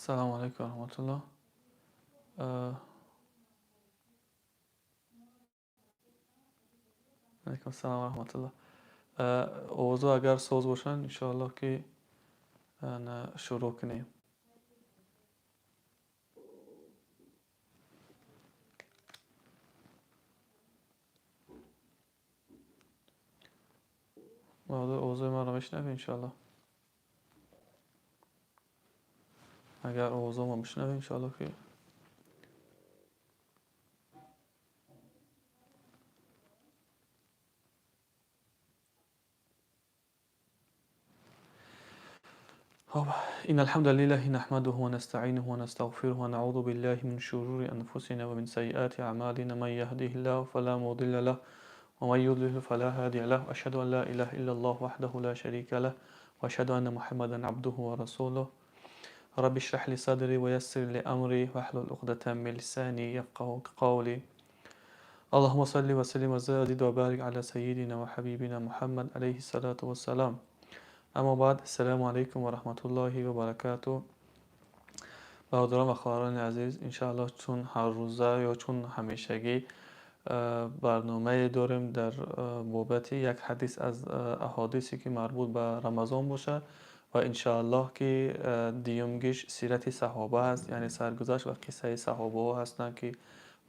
السلام عليكم ورحمة الله. علیکم السلام و رحمت الله. اوضاع اگر سوز باشن انشاءالله که شروع کنیم. اوضاع ما رو میشنوی انشاءالله. اگر اوضاع ما میشنوی انشاءالله که خب. إن الحمد لله نحمده ونستعينه ونستغفره ونعوذ بالله من شرور أنفسنا ومن سيئات أعمالنا من يهده الله فلا مضل له ومن يضلل فلا هادي له وأشهد أن لا إله إلا الله وحده لا شريك له وأشهد أن محمدا عبده ورسوله. رب اشرح لي صدري ويسر لي أمري واحلل عقدة من لساني يفقهوا قولي. اللهم صل وسلم وزد وبارك على سيدنا وحبيبنا محمد عليه الصلاة والسلام. اما بعد، السلام علیکم و رحمت الله و برکاته. برادران و خواهران عزیز، انشاءالله چون هر روزه یا چون همیشگی برنامه داریم در بابت یک حدیث از احادیثی که مربوط به رمضان باشه و انشاءالله که دیومگیش سیرت صحابه است، یعنی سرگذشت و قصه صحابه ها هستند که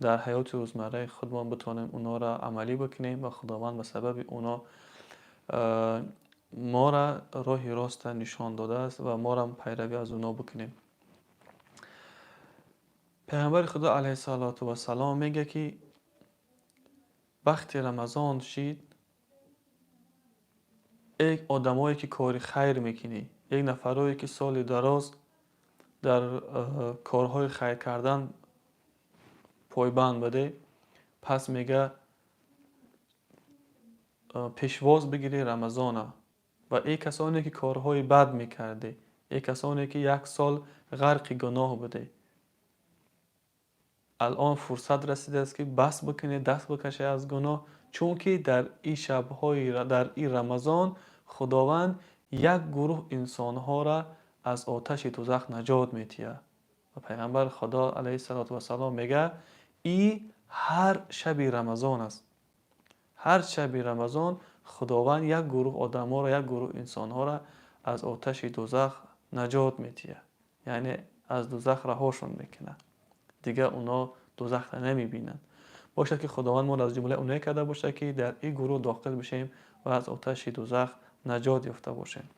در حیات روزمره خودمان بتونیم اونا را عملی بکنیم و خداوند به سبب اونا ما را راه راست نشان داده است و ما را پیروی از اونا بکنیم. پیغمبر خدا علیه السلام میگه که وقتی رمضان شد، یک آدمایی که کار خیر میکنی، یک نفرایی که سال دراز در کارهای خیر کردن پایبند بده، پس میگه پیشواز بگیری رمضان. و ای کسانی که کارهای بد میکرده، ای کسانی که یک سال غرق گناه بده، الان فرصت رسیده است که بس بکنه، دست بکشه از گناه، چون که در این شب‌های در این رمضان خداوند یک گروه انسان‌ها را از آتش دوزخ نجات می‌دهد. و پیغمبر خدا علیه السلام میگه این هر شب رمضان است. هر شب رمضان خداوند یک گروه آدم‌ها را، یک گروه انسان‌ها را از آتش دوزخ نجات می‌دهد، یعنی از دوزخ رهاشون میکنه، دیگه اونا دوزخ را نمیبینن. باشه که خداوند ما را از جمله اونایی کرده باشه که در این گروه داخل بشیم و از آتش دوزخ نجات یافته باشیم.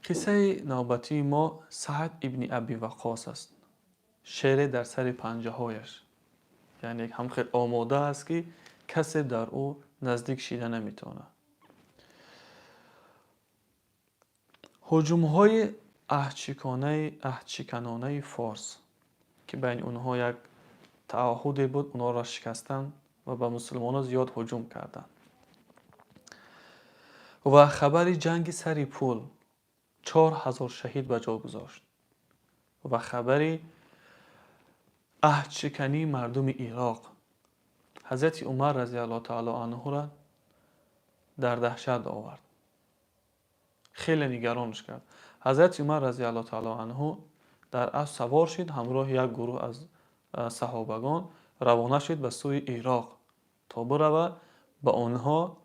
قصه نوبتی ما سعد ابن ابی وقاص است. شیر در سر پنجه هایش، یعنی هم خیلی آماده است که کسی در او نزدیک شیده نمیتونه. هجوم های اهچکانانه فارس که بین اونها یک تعهدی بود، اونها را شکستند و به مسلمانان زیاد هجوم کردند. و خبر جنگ سر پول 4000 شهید به جا گذاشت. و خبر اهچکنی مردم عراق حضرت عمر رضی الله تعالی عنه را در دهشت آورد، خیلی نگرانش کرد. حضرت عمر رضی الله تعالی عنه در اسب سوار شد، همراه یک گروه از صحابگان روانه شد به سوی عراق تا برود به آنها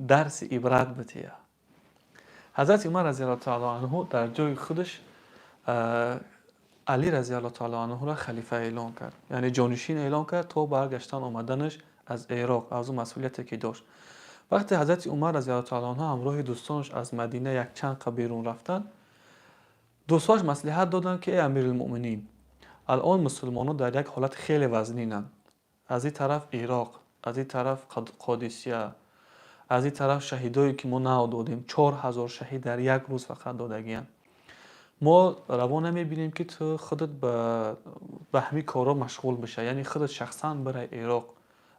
درس عبرت بده. حضرت عمر رضی الله تعالی عنه در جای خودش علی رضی الله تعالی عنه را خلیفه اعلان کرد، یعنی جانشین اعلان کرد تا برگشتن آمدنش از عراق، از اون مسئولیتی که داشت. وقتی حضرت عمر رضی الله تعالی عنه همراه دوستانش از مدینه یک چند قدم بیرون رفتن، دوستانش مصلحت دادند که ای امیرالمؤمنین، الان مسلمانان در یک حالت خیلی وزنینند. از این طرف عراق، از این طرف قادسیه، از این طرف شهیدایی که ما نو دادیم، 4000 شهید در یک روز فقط دادگیان. ما روا نمیبینیم که تو خودت به همین کارا مشغول بشه، یعنی خودت شخصا برای عراق.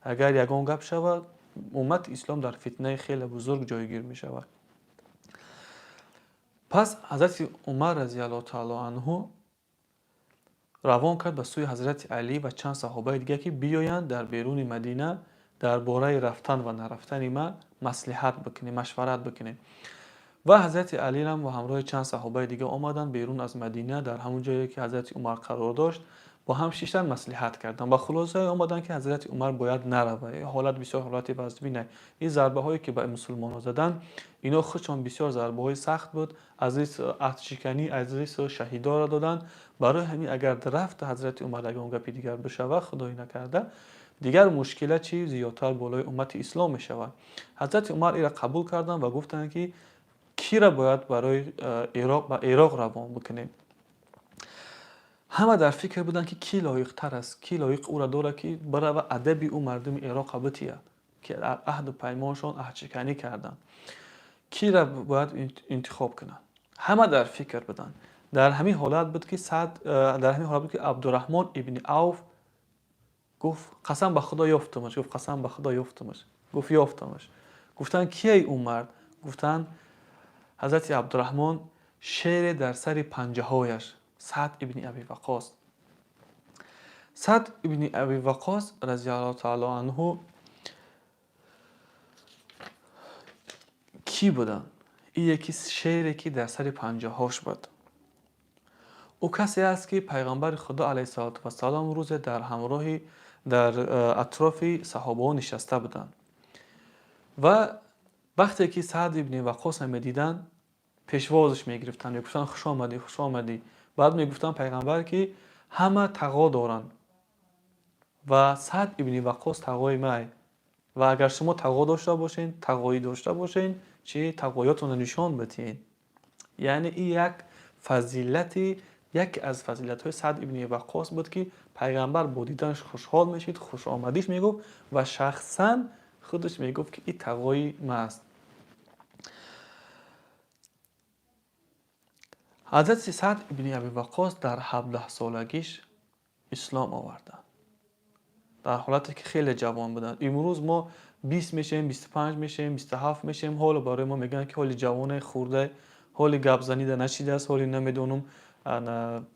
اگر یگان گپ شود، امت اسلام در فتنه خیلی بزرگ جایگیر می شود. پس حضرت عمر رضی الله تعالی عنه روان کرد به سوی حضرت علی و چند صحابه دیگه که بیایند در بیرون مدینه درباره رفتن و نرفتن ما مصلحت بکنیم، مشورت بکنیم. و حضرت علی هم و همراه چند صحابه دیگه آمدن بیرون از مدینه، در همون جایی که حضرت عمر قرار داشت با هم شیشتن مصلحت کردن و خلاصه آمدن که حضرت عمر باید نروه. حالت بسیار حالت وضبینه. این ضربه هایی که به مسلمانان زدن اینا خودشون بسیار ضربه های سخت بود، از این عهد شکنی از این شهیدا را دادن. برای همین اگر رفت حضرت عمر اگر اون گپی دیگر بشه خدای نکرده دیگر مشکل چی زیادتر بالای امت اسلام میشود. حضرت عمر این را قبول کردن و گفتن که کی را باید برای عراق روان بکنیم. همه در فکر بودن که کی لایق تر است، کی لایق او را داره که برای ادب او مردم عراق بتیه که در عهد و پیمانشان عهد شکنی کردن، کی را باید انتخاب کنن. همه در فکر بودن. در همین حالت بود که عبدالرحمن ابن عوف گفت قسم به خدا یافتمش. گفت قسم به خدا یافتمش. گفت یافتمش. گفتن کی اون مرد؟ گفتن حضرت عبدالرحمن شیر در سر پنجه هایش سعد ابن ابی وقاص. سعد ابن ابی وقاص رضی الله تعالی عنه کی بودن؟ این یکی شیری که در سر پنجه هاش بود. او کسی است که پیغمبر خدا علیه السلام روز در همراهی در اطراف صحابه نشسته بودند و وقتی که سعد ابن وقاص هم دیدن پیشوازش میگرفتن، میگفتن خوش آمدی خوش آمدی. بعد میگفتن پیغمبر که همه تقوا دارن و سعد ابن وقاص تقوای مای و اگر شما تقوا داشته باشین تقوایی داشته باشین چه تقوایاتون رو نشان بدین. یعنی این یک فضیلتی یک از فضیلت‌های سعد ابن وقاص بود که پیغمبر با دیدنش خوشحال میشید، خوش آمدیش میگفت و شخصا خودش میگفت که این تقوای ما است. حضرت سعد ابن ابی وقاص در 17 سالگیش اسلام آوردن، در حالتی که خیلی جوان بودن. امروز ما 20 میشیم، 25 میشیم، 27 میشیم، حالا برای ما میگن که حالی جوان خورده، حالی گپ زنیده نشیده است، حالی نمیدونم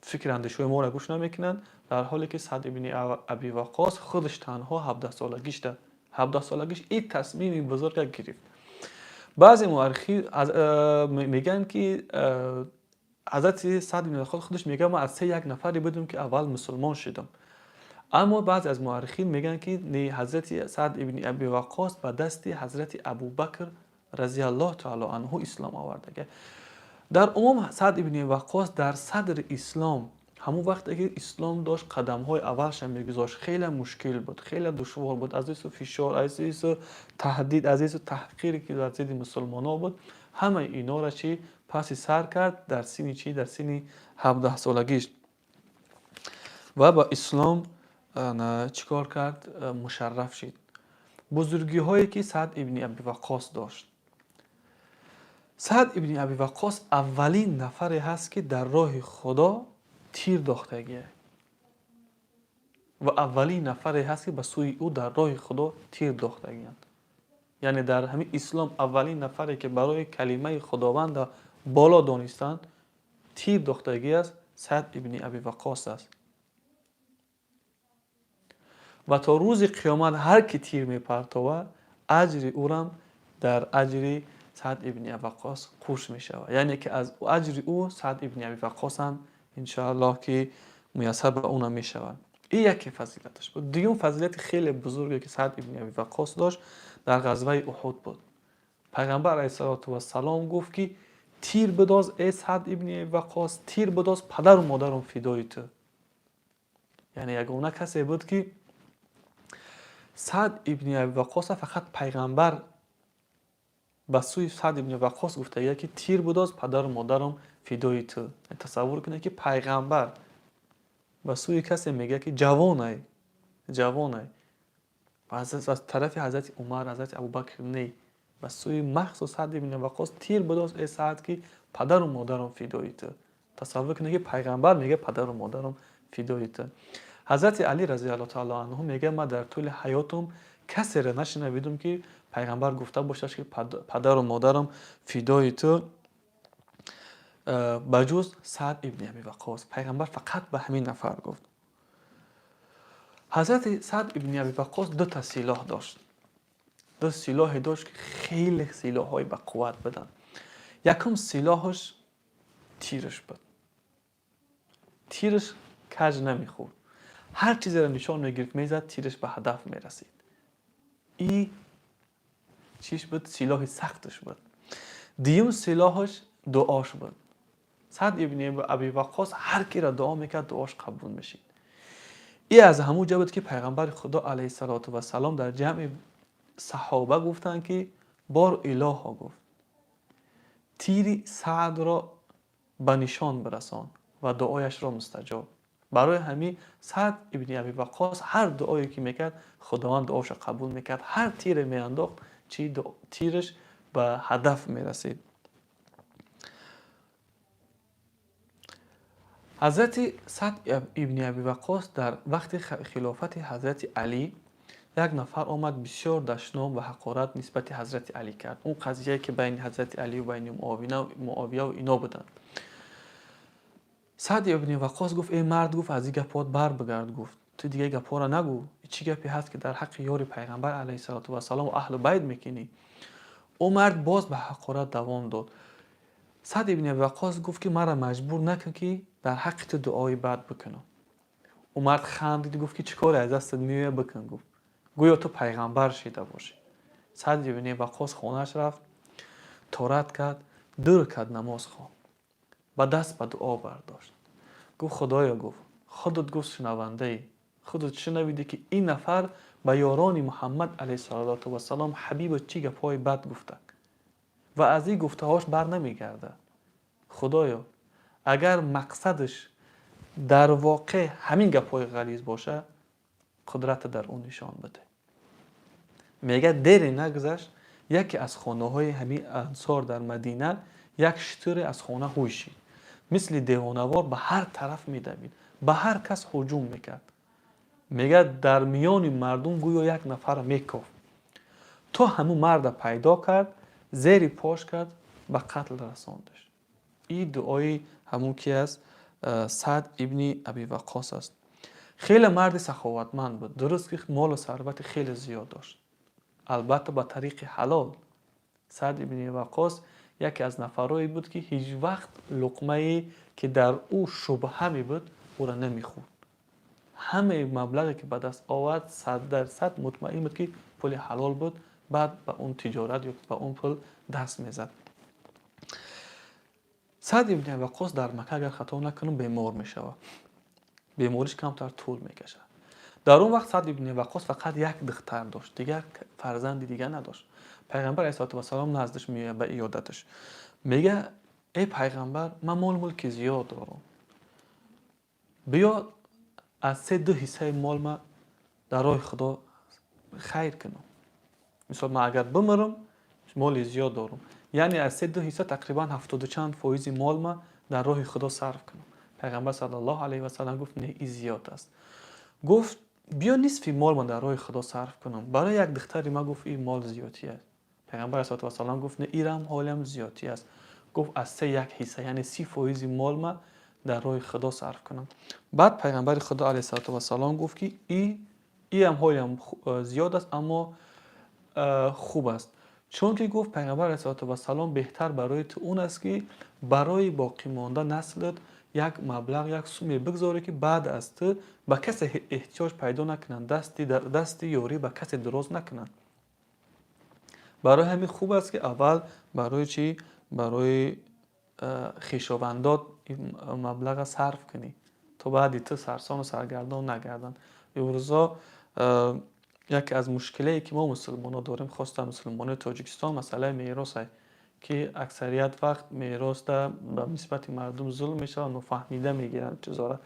فکر اندیشه ما را گوش نمیکنن، در حالی که سعد ابن ابی وقاص خودش تنها 17 سالگیش ده 17 سالگیش این تصمیم بزرگ گرفت. بعضی مورخین میگن که حضرت سعد ابن وقاص خودش میگه ما از یک نفری بودیم که اول مسلمان شدم. اما بعضی از مورخین میگن که حضرت سعد ابن ابی وقاص به دست حضرت ابوبکر رضی الله تعالی عنه اسلام آورده. در عموم سعد ابن وقاص در صدر اسلام همون وقتی که اسلام داشت قدم های اولش میگذاشت خیلی مشکل بود، خیلی دشوار بود، از این فشار، از این تهدید، از این تحقیری که در ضد مسلمانان بود، همه اینا را چی پس سر کرد در سن چی در سن 17 سالگیش و با اسلام چیکار کرد؟ مشرف شد. بزرگی هایی که سعد ابن ابی وقاص داشت. سعد ابن ابی وقاص اولین نفری هست که در راه خدا تیر داختگیه و اولین نفری هست که به سوی او در راه خدا تیر داختگیند. یعنی در همین اسلام اولین نفری که برای کلمه خداوند بالا دانستند تیر داختگی است سعد ابن ابی وقاص است. و تا روز قیامت هر کی تیر میپرتاوه اجر او را در اجر سعد ابن ابی وقاص قرش میشود. یعنی که از اجر او سعد ابن ابی وقاص هم ان شاء الله که میسر به اون میشود. این یکی فضیلتش بود. دیگه فضیلت خیلی بزرگی که سعد ابن ابی وقاص داشت در غزوه احد بود. پیغمبر علیه السلام گفت که تیر بداز ای سعد ابن ابی وقاص، تیر بداز پدر و مادرم فدای تو. یعنی یگانه کسی بود که سعد ابن ابی وقاص فقط پیغمبر به سوی سعد ابن وقاص گفته که تیر بداز پدر و مادرم فدای تو. تصور کنه که پیغمبر به سوی کسی میگه که جوانه و از طرف حضرت عمر حضرت ابوبکر نه به سوی مخصوص سعد ابن وقاص تیر بداز ای سعد که پدر و مادرم فدای تو. تصور کنه که پیغمبر میگه پدر و مادرم فدای تو. حضرت علی رضی الله تعالی عنه میگه ما در طول حیاتم کسی را نشنیدم که پیغمبر گفته باشه که پدر و مادرم فدای تو بجز سعد ابن ابی وقاص. پیغمبر فقط به همین نفر گفت. حضرت سعد ابن ابی وقاص دو تا سلاح داشت. دو سلاح داشت که خیلی سلاح‌های با قوت بودن. یکم سلاحش تیرش بود. تیرش کج نمیخورد. هر چیزی را نشان میگرفت میزد، تیرش به هدف میرسید. این چیش بود؟ سلاح سختش بود. دیوم سلاحش دعاش بود. سعد ابن ابی وقاص هر کی را دعا میکرد دعاش قبول میشید. این از همون جا بود که پیغمبر خدا علیه السلام در جمع صحابه گفتن که بار اله ها گفت تیری سعد را به نشان برسان و دعایش را مستجاب. برای همین سعد ابن ابی وقاص هر دعایی که میکرد خداوند دعاش قبول میکرد. هر تیر میانداخت تیرش به هدف میرسید. حضرت سعد ابن ابی وقاص در وقت خلافت حضرت علی یک نفر آمد بسیار دشنام و حقارت نسبت حضرت علی کرد. اون قضیه که بین حضرت علی و بین معاویه و اینا بودن. سعد ابن وقاص گفت ای مرد، گفت از این گپات بر بگرد. گفت تو دیگه گپا را نگو. چی گپی هست که در حق یار پیغمبر علیه السلام و اهل بیت میکنی؟ اون مرد باز به حقارت دوام داد. سعد ابن وقاص گفت که مرا مجبور نکن که در حق تو دعای بد بکنم. اون مرد خندید گفت که چیکار از دستت میوه بکن. گفت گویا تو پیغمبر شده باشی. سعد ابن وقاص خونه‌اش رفت، طهارت کرد، دو رکعت نماز خواند و دست به دعا برداشت. گفت خدایا، گفت خودت گفت شنونده ای، خودت شنویدی که این نفر به یاران محمد علیه السلام حبیب چی گپای بد گفته و از این گفته‌هاش بر نمیگرده. خدایا اگر مقصدش در واقع همین گپای غلیظ باشه، قدرت در اون نشان بده. میگه دیری نگذشت، یکی از خانه‌های همین انصار در مدینه یک شتر از خانه هوشید، مثل دیوانه‌وار به هر طرف میدوید، به هر کس هجوم میکرد. میگه در میان مردم گویا یک نفر میکوفت. تو همون مرد پیدا کرد، زیر پاش کرد، به قتل رساندش. این دعای همون کی است؟ سعد ابن ابی وقاص است. خیلی مرد سخاوتمند بود. درست که مال و ثروت خیلی زیاد داشت، البته با طریق حلال. سعد ابن وقاص یکی از نفرایی بود که هیچ وقت لقمه‌ای که در او شبهه می بود او را نمیخورد. همه مبلغی که به دست آورد 100% مطمئن بود که پول حلال بود. بعد به اون تجارت یا به اون پول دست میزد. سعد ابن وقاص در مکه اگر خطا نکنم بیمار میشود. بیماریش کمتر طول میکشه. در اون وقت سعد ابن وقاص فقط یک دختر داشت، دیگر فرزندی دیگر نداشت. پیغمبر علیه السلام نزدش میاد به عیادتش، میگه ای پیغمبر من مال ملک زیاد دارم، بیا از 3 حصه مال ما در راه خدا خیر کنم. مثلا من اگر بمرم مال زیاد دارم، یعنی از 3 حصه تقریبا 70 چند فایز مال ما در راه خدا صرف کنم. پیغمبر صلی الله علیه و سلم گفت نه این زیاد است. گفت بیا نصف مال من در راه خدا صرف کنم. برای یک دختری ما گفت این مال زیادی است. پیغمبر صلی الله علیه و سلم گفت نه اینم حالم زیادی است. گفت از 3 یک حصه یعنی 30% مال ما در راه خدا صرف کنم. بعد پیغمبر خدا علیه و سلم گفت که این هم حالم زیاد است اما خوب است. چون که گفت پیغمبر علیه و سلم بهتر برای تو اون است که برای باقی مانده نسلت یک مبلغ یک سومی بگذاره که بعد از تو به کسی احتیاج پیدا نکنن، دستی یاری به کسی دراز نکنن. برای همین خوب است که اول برای چی؟ برای خویشاوندات این مبلغ صرف کنی تا بعد تو سرسان و سرگردان نگردن. امروزا یکی از مشکلی که ما مسلمان‌ها داریم، خاصه مسلمانان تاجیکستان، مسئله میراث است که اکثریت وقت میراث به نسبت مردم ظلم میشه و نفهمیده میگیرن چیزا.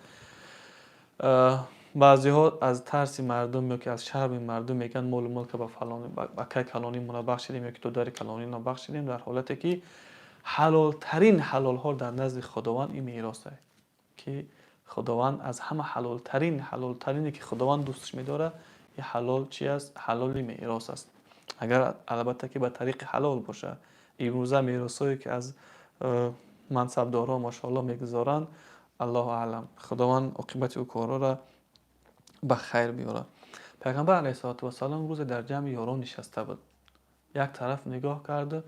بعضی ها از ترس مردم یا که از شرم مردم میگن مال ملک به فلان به که کلانی ما بخشیدیم یا که تو داری کلانی ما بخشیدیم، در حالتی که حلال ترین حلال ها در نزد خداوند این میراث است که خداوند از همه حلال ترینی که خداوند دوستش می‌داره این حلال چی است؟ حلال میراث است. اگر البته که به طریق حلال باشه. امروزه میراثایی که از منصبدارا ماشاءالله میگذارن، الله اعلم، خداوند عاقبت او کارا را به خیر بیاره. پیغمبر علیه السلام روز در جمع یاران نشسته بود، یک طرف نگاه کرده،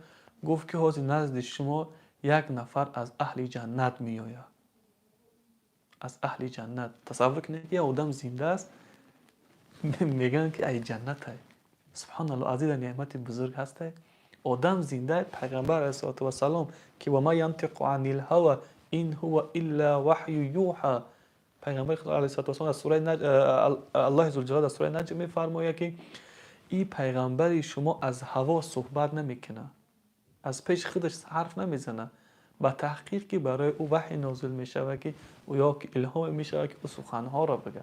گفت که حاضر نزد شما یک نفر از اهل جنت می آید. از اهل جنت. تصور کنید یه آدم زنده است میگن که ای جنت های. سبحان الله، عزیز نعمت بزرگ هسته. آدم زنده، پیغمبر علیه الصلاه و السلام که و ما ینطق عن الهوى این هو الا وحی یوحى. پیغمبر خدا علیه الصلاه و السلام از سوره الله ذوالجلال در سوره نجم میفرماید که این پیغمبر شما از هوا صحبت نمیکنه، از پیش خودش حرف نمیزنه، با تحقیق که برای او وحی نازل میشه که او یا که الهام میشه که او سخنها را بگه.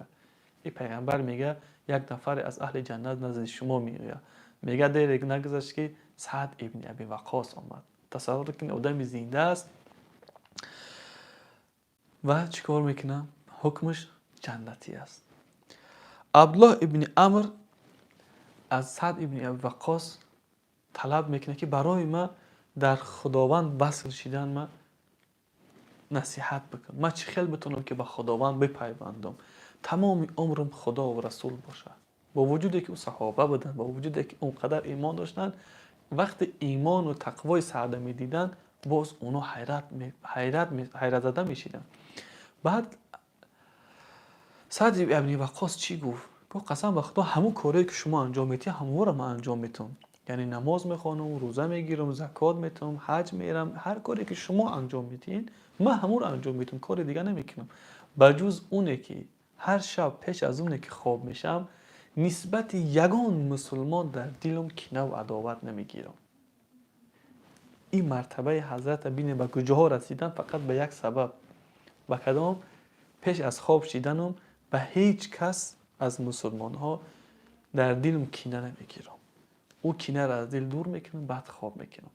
این پیغمبر میگه یک نفر از اهل جنت نزد شما میآید. میگه دیر نگذشت که سعد ابن ابی وقاص آمد. تصور کنید آدم زنده است و چیکار میکنه؟ حکمش جنتی است. عبدالله ابن عمرو از سعد ابن ابی وقاص طلب میکنه که برای ما در خداوند وصل شدن ما نصیحت بکن. من چه خیلی بتونم که به خداوند بپیوندم، تمام عمرم خدا و رسول باشه. با وجودی که او صحابه بودن، با وجودی که اونقدر ایمان داشتن، وقت ایمان و تقوای سعد میدیدن باز اونو حیرت زده میشیدن. بعد سعد ابن وقاص چی گفت؟ گفت قسم به خدا همون کاری که شما انجام میدی همون رو من انجام میتونم. یعنی نماز میخوانم، روزه میگیرم، زکات میتونم، حج میرم، هر کاری که شما انجام میدین من همون رو انجام میتونم، کار دیگه نمیکنم. بجز اونه که هر شب پیش از اونه که خواب میشم نسبت یگان مسلمان در دلم کینه و عداوت نمیگیرم. این مرتبه حضرت بین به کجاها رسیدن فقط به یک سبب. و کدام؟ پیش از خواب شیدنم به هیچ کس از مسلمان ها در دلم کینه نمیگیرم. او کینه را از دل دور میکنم، بعد خواب میکنم.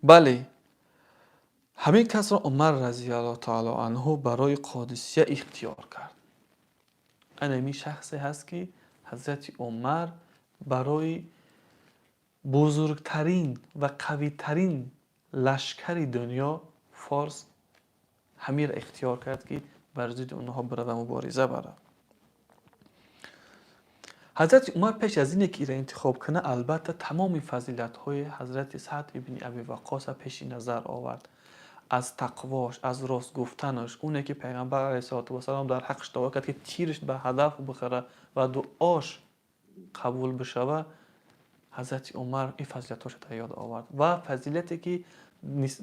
بله، همین کس را عمر رضی الله تعالی عنه برای قادسیه اختیار کرد. این شخصی هست که حضرت عمر برای بزرگترین و قویترین لشکر دنیا فارس همین را اختیار کرد که بر ضد اونها بره و مبارزه بره. حضرت عمر پیش از اینکه این را انتخاب کنه البته تمام فضیلت های حضرت سعد ابن ابی وقاص پیش نظر آورد. از تقواش، از راست گفتنش، اونه که پیغمبر علیه الصلاه و السلام در حقش دعا کرد که تیرش به هدف بخوره و دعاش قبول بشه. حضرت عمر این فضیلتاش را یاد آورد و فضیلتی که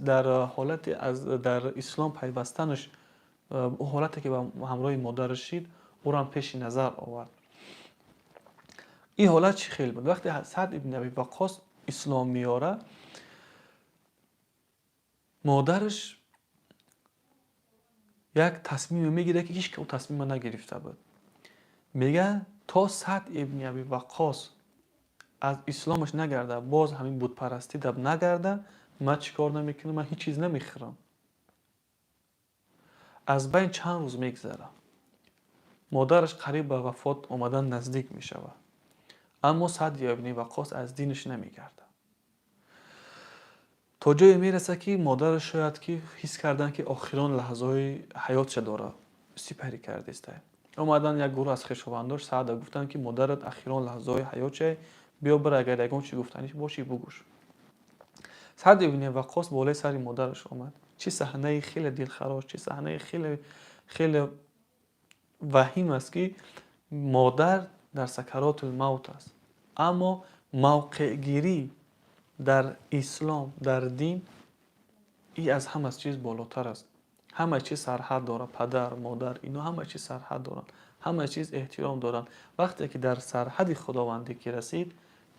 در حالت در اسلام پیوستنش، حالتی که به همراه مادرش شد او را پیش نظر آورد. این حالت چی خیلی بود؟ وقتی سعد ابن ابی وقاص اسلام میاره مادرش یک تصمیم میگیره که هیچ که اون تصمیم نگرفته بود. میگه تا سعد ابن ابی وقاص از اسلامش نگرده، باز همین بت پرستی دب نگرده، من چیکار نمیکنم، من هیچ چیز نمیخورم. از بین چند روز میگذره، مادرش قریب به وفات اومدن نزدیک میشه، اما سعد ابن وقاص از دینش نمیگرده. تا جایی میرسه که مادرش شاید که حس کردن که آخرین لحظه های حیاتش داره سپری کرده است. اومدن یک گروه از خویشاونداش سعد گفتن که مادرت آخرین لحظه های حیاتش، بیا بر اگر یگان چی گفتنیش باشی بگوش. سعد ابن وقاص بالای سر مادرش اومد. چه صحنه خیلی دلخراش، چه صحنه خیلی وحیم است که مادر در سکرات الموت است، اما موقع گیری در اسلام، در دین، این از همه چیز بالاتر است. همه چیز سرحد داره. پدر، مادر، اینا همه چیز سرحد دارن، همه چیز احترام دارن. وقتی که در سرحد خداوندی که رسید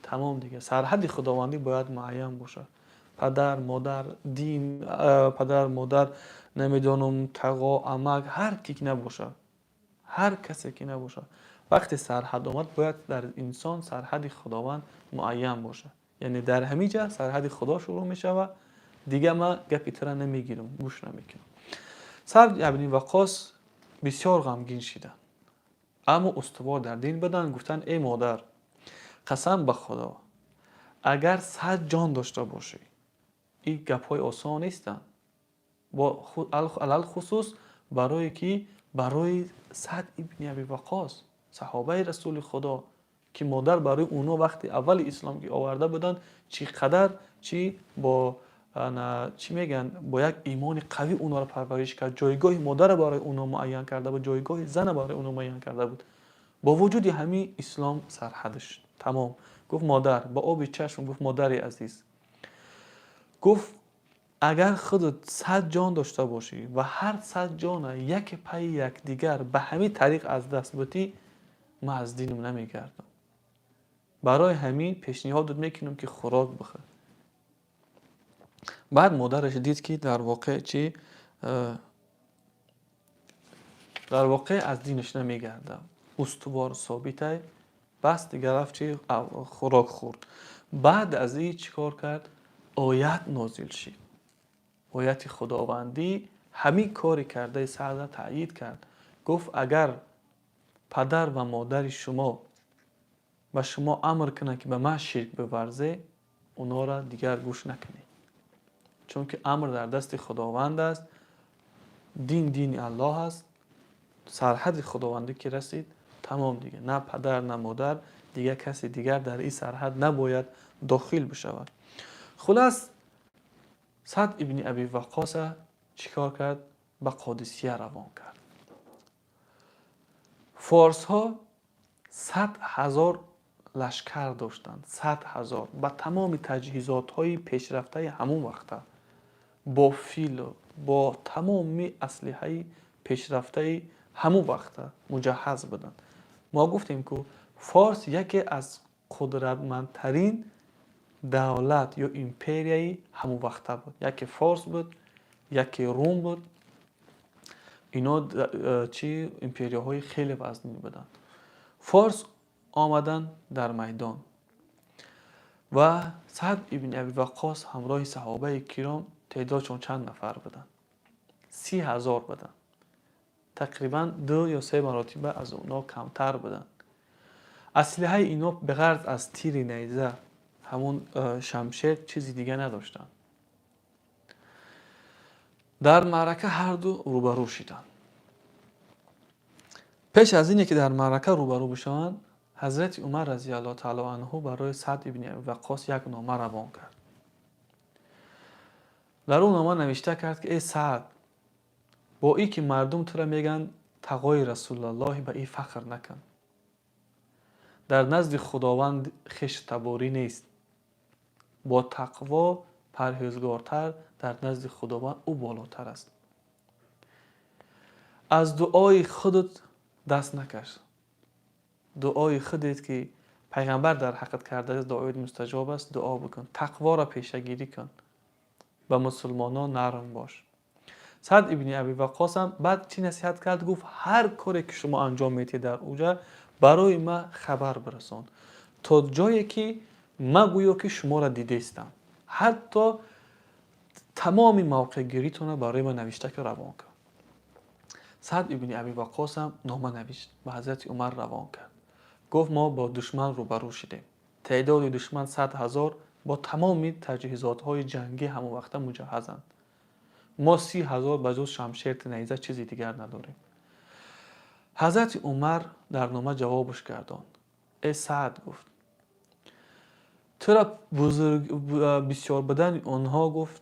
تمام دیگه. سرحد خداوندی باید معین باشه. پدر، مادر، دین، پدر، مادر، نمیدونم تقا، عمق، هر کی نباشه، هر کسی که نباشه، وقتی سرحد آمد باید در انسان سرحد خداوند معین باشه. یعنی در همین جا سرحد خدا شروع میشه و دیگه ما گپی تر نمیگیرم، گوش نمیکنم. سعد ابن وقاص بسیار غمگین شدن، اما استوار در دین بدن. گفتن ای مادر، قسم به خدا اگر 100 جان داشته باشی این گپ‌های آسان نیستن، با علل خصوص برای سعد ابن ابی وقاص، صحابه رسول خدا، که مادر برای اونا وقتی اول اسلام که آورده بودن چقدر چی با چی میگن با یک ایمان قوی اونا رو پرورش کرد. جایگاه مادر برای اونا معین کرده بود، جایگاه زن برای اونا معین کرده بود. با وجود همین اسلام سرحدش تمام. گفت مادر با آب چشم، گفت مادری عزیز، گفت اگر خودت 100 جان داشته باشی و هر 100 جان یک پی یک دیگر به همین طریق از دست بدی، من از دینم نمیگردم. برای همین پیشنهاد میکنم که خوراک بخور. بعد مادرش دید که در واقع چی در واقع از دینش نمیگرده، استوار ثابته، بس دیگه رفت چی خوراک خورد. بعد از این چیکار کرد؟ آیت نازل شد، آیت خداوندی همین کاری کرده سعد تأیید کرد. گفت اگر پدر و مادر شما و شما امر کنن که به من شرک بورزه، اونا را دیگر گوش نکنید، چون که امر در دست خداوند است. دین الله است. سرحد خداوندی که رسید تمام دیگه، نه پدر نه مادر دیگه کسی دیگر در این سرحد نباید داخل بشود. خلاص سعد ابن ابی وقاص چیکار کرد؟ به قادسیه روان کرد. فارس ها 100,000 لشکر داشتند، 100,000 با تمام تجهیزات های پیشرفته همون وقته، با فیل و با تمام اسلحه پیشرفته همون وقته مجهز بودند. ما گفتیم که فارس یکی از قدرتمندترین دولت یا امپریای همون وقته بود. یکی فارس بود، یکی روم بود. اینا چی امپریاهای خیلی وزنی بودند. فارس آمدن در میدان و سعد ابن ابی وقاص همراه صحابه کرام تعدادشون چند نفر بودند؟ 30,000 بودند. تقریبا 2 یا 3 مراتب از اونا کمتر بودند. اسلحه اینا به غرض از تیر نیزه همون شمشیر چیزی دیگه نداشتند. در معرکه هر دو روبرو شدند. پیش از اینکه در معرکه روبرو بشوند، حضرت عمر رضی الله تعالی عنه برای سعد ابن ابی وقاص یک نامه روان کرد. در اون نامه نوشته کرد که ای سعد، با ای که مردم تو را میگن تقای رسول الله، به ای فخر نکن. در نزد خداوند خش تباری نیست. با تقوا پرهیزگارتر در نزد خداوند او بالاتر است. از دعای خودت دست نکش. دعای خودت که پیغمبر در حقت کرده است دعای مستجاب است، دعا بکن. تقوا را پیشگیری کن. به مسلمانان نرم باش. سعد ابن ابی وقاص هم بعد چی نصیحت کرد؟ گفت هر کاری که شما انجام میدید در اوجا برای ما خبر برسان، تا جایی که ما گویا که شما را دیدستم. حتی تمام موقع گیریتون برای ما نوشته که روان کن. سعد ابن ابی وقاص هم نامه نوشت به حضرت عمر روان کرد. گفت ما با دشمن روبرو شدیم. تعداد دشمن 100,000 با تمام تجهیزات های جنگی همون وقت مجهزند. ما 30,000 به جز شمشیر نیزه چیزی دیگر نداریم. حضرت عمر در نامه جوابش گرداند. ای سعد، گفت تو را بسیار بدن آنها گفت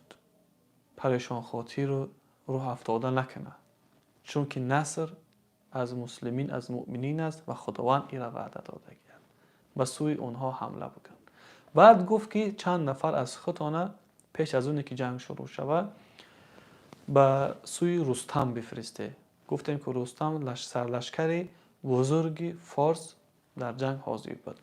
پریشان خاطر رو روح افتاده نکنه، چون که نصر از مسلمین از مؤمنین است و خداوند این را وعده داده است. به سوی آنها حمله بکن. بعد گفت که چند نفر از خودتانه پیش از اون که جنگ شروع شود به سوی رستم بفرسته. گفتیم که رستم سرلشکر بزرگ فارس در جنگ حاضر بود.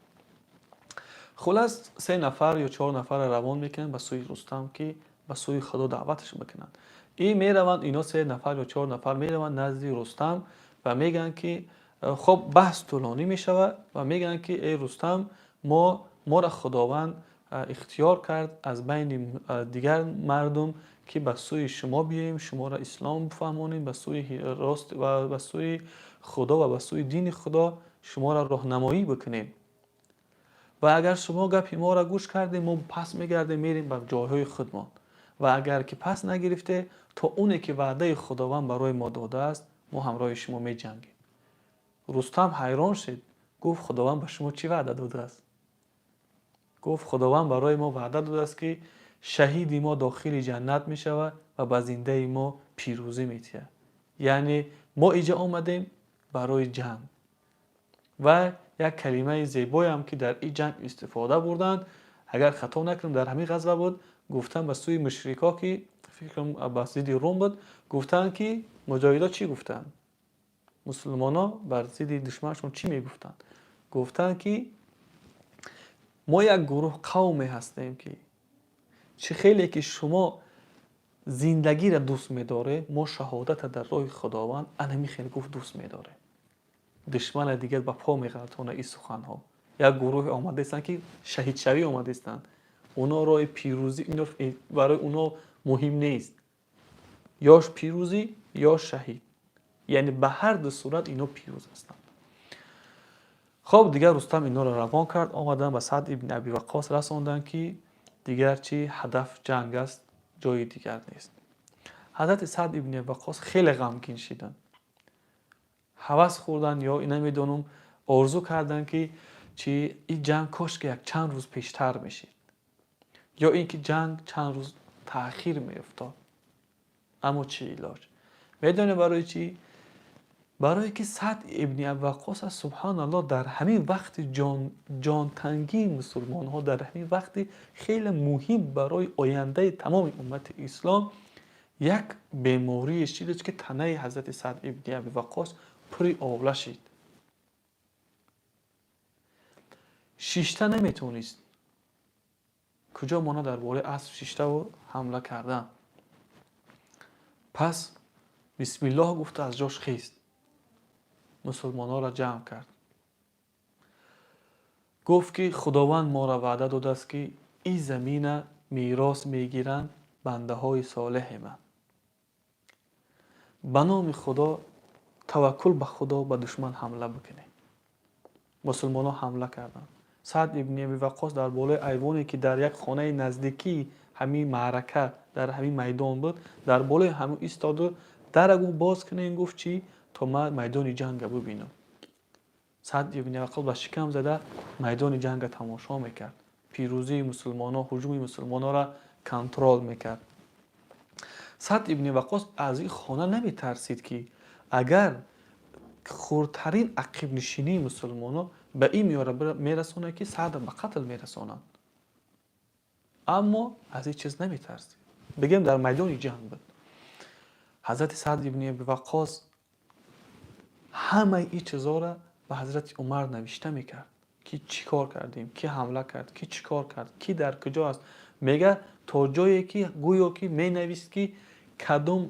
خلاص 3 نفر یا 4 نفر روان میکنن به سوی رستم که به سوی خدا دعوتش بکنن. این میروند، اینا 3 نفر یا 4 نفر میروند نزد رستم و میگن که خب بحث طولانی میشود و میگن که ای رستم، ما را خداوند اختیار کرد از بین دیگر مردم که به سوی شما بیاییم، شما را اسلام بفهمانیم، به سوی راست و به سوی خدا و به سوی دین خدا شما را راهنمایی بکنیم. و اگر شما گپ ما را گوش کردیم، ما پس میگردیم میریم به جایهای خودمان. و اگر که پس نگرفته، تا اونی که وعده خداوند برای ما داده است، ما همراه شما می جنگیم. رستم حیران شد. گفت خداوند به شما چی وعده داده است؟ گفت خداوند برای ما وعده داده است که شهید ما داخل جنت می شود و به زنده ما پیروزی می تید. یعنی ما اینجا آمدیم برای جنگ. و یک کلمه زیبایی هم که در این جنگ استفاده بردند، اگر خطا نکنم در همین غزوه بود، گفتن به سوی مشرکا که فکر کنم ضد روم بود، گفتن که مجاهدا چی گفتن؟ مسلمانا بر ضد دشمنشون چی میگفتن؟ گفتن که ما یک گروه قومی هستیم که چه خیلی که شما زندگی را دوست می‌داره، ما شهادت در راه خداوند انمی خیلی گفت دوست می‌داره. دشمن دیگر با پا می‌غلطونه این سخن‌ها. یک گروه آمده هستند که شهید شوی آمده هستند. اونا راه پیروزی اینا برای اونا مهم نیست. یا پیروزی یا شهید. یعنی به هر دو صورت اینا پیروز هستند. خب دیگر رستم اینا را روان کرد، آمدن به سعد ابن ابی وقاص رساندن که دیگر چی هدف جنگ است، جای دیگر نیست. حضرت سعد ابن ابی وقاص خیلی غمگین شدند. هوس خوردن یا اینا میدونم آرزو کردن که چی این جنگ کاش که یک چند روز پیشتر میشید یا اینکه جنگ چند روز تأخیر میافتاد. اما چه علاج؟ میدونه برای چی؟ برای که سعد ابن ابی وقاص سبحان الله در همین وقت جان تنگی مسلمان ها، در همین وقت خیلی مهم برای آینده تمام امت اسلام، یک بیماری شدید که تنه حضرت سعد ابن ابی وقاص پری آوله شد. شیشته نمیتونست. کجا مانا در باره اسب شیشته و حمله کردن. پس بسم الله گفت از جاش خیست. مسلمان ها را جمع کرد. گفت که خداوند ما را وعده داده است که این زمین میراث میگیرند بنده های صالح من. به نام خدا توکل به خدا به دشمن حمله بکنه. مسلمان ها حمله کردند. سعد ابن ابی وقاص در بالای ایوانی که در یک خانه نزدیکی همین معرکه در همین میدان بود، در بالای همون ایستاد و درگو باز کنه، گفت چی تا من میدان جنگ ببینم. سعد ابن ابی وقاص با شکم زده میدان جنگ تماشا میکرد. پیروزی مسلمان ها، هجوم مسلمان ها را کنترل میکرد. سعد ابن وقاص از این خانه نمی ترسید که اگر خردترین عقب نشینی مسلمان ها به این میرسونه که سعد به قتل میرسونند. اما از این چیز نمی ترسید. بگیم در میدان جنگ بود. حضرت سعد ابن ابی وقاص همه این چیزا را به حضرت عمر نوشته میکرد که چی کار کردیم، کی حمله کرد، کی چی کار کرد، کی در کجا است. میگه تا جایی که گویا که می نویست که کدام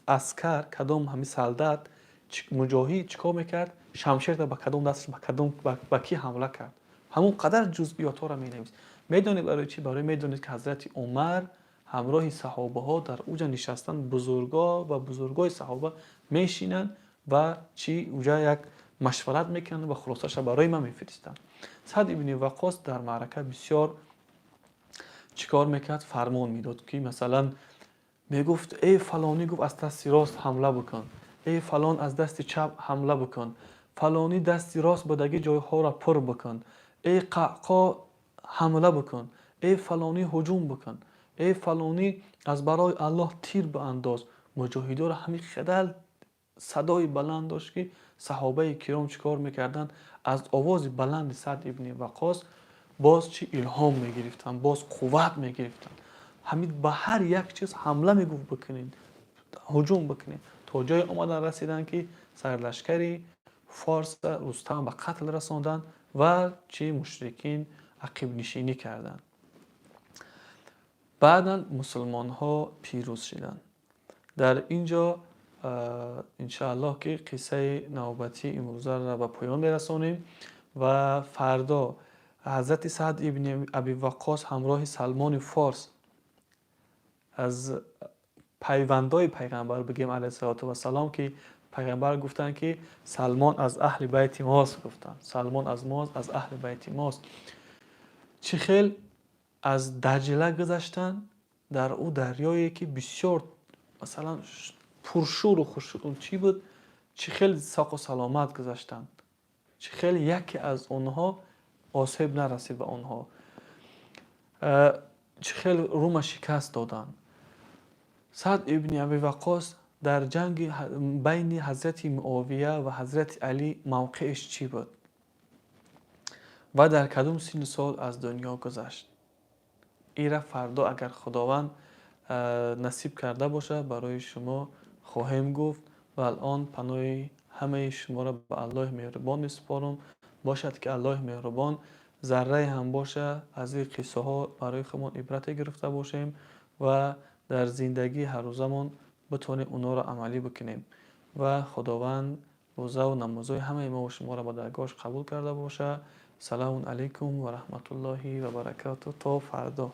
عسکر، کدام همین سلدت مجاهد چیکار میکرد، شمشیر را به کدام دست، به کدام به کی حمله کرد. همون قدر جزئیات ها را می نویست. میدونید برای چی؟ برای میدونید که حضرت عمر همراه صحابه ها در اوجا نشستن، بزرگا و بزرگای صحابه میشینن و چی اوجا یک مشورت میکنن و خلاصش برای ما میفرستن. سعد ابن وقاص در معرکه بسیار چیکار میکرد؟ فرمان میداد که مثلا میگفت ای فلانی، گفت از دست راست حمله بکن، ای فلان از دست چپ حمله بکن، فلانی دست راست بودگی جایها را پر بکن، ای قعقا حمله بکن، ای فلانی هجوم بکن، ای فلانی از برای الله تیر بانداز. مجاهدان را همین خدل صدای بلند داشت که صحابه کرام چیکار میکردن؟ از آواز بلند سعد ابن وقاص باز چی الهام میگرفتن، باز قوت میگرفتن. همین به هر یک چیز حمله میگفت بکنین، هجوم بکنین، تا جای آمدن رسیدن که سرلشکری فارس رستم به قتل رساندن و چی مشرکین عقب نشینی کردند. بعدا مسلمان ها پیروز شدند. در اینجا انشاءالله که قصه نوبتی امروز را به پایان برسانیم و فردا حضرت سعد ابن ابی وقاص همراه سلمان فارس از پیوندای پیغمبر بگیم علیه السلام که پیغمبر گفتن که سلمان از اهل بیت ماست، گفتن سلمان از ماست، از اهل بیت ماست. چه خیل از دجله گذشتن در او دریایی که بسیار مثلا پرشور و خوشون چی بود، چه خیلی ساق و سلامت گذشتن. چه خیلی یکی از اونها آسیب نرسید به اونها، چه خیلی روم شکست دادن. سعد ابن ابی وقاص در جنگ بین حضرت معاویه و حضرت علی موقعش چی بود و در کدوم سن سال از دنیا گذشت؟ ایره فردا اگر خداوند نصیب کرده باشه برای شما خواهیم گفت و الان پناه همه شما را به الله مهربان میسپارم. باشد که الله مهربان ذره هم باشه از این قصه ها برای خودمان عبرت گرفته باشیم و در زندگی هر روزمون بتونیم اونا را عملی بکنیم و خداوند روزه و نمازهای همه ما و شما را به درگاهش قبول کرده باشه. سلام علیکم و رحمت الله و برکاته. تا فردا.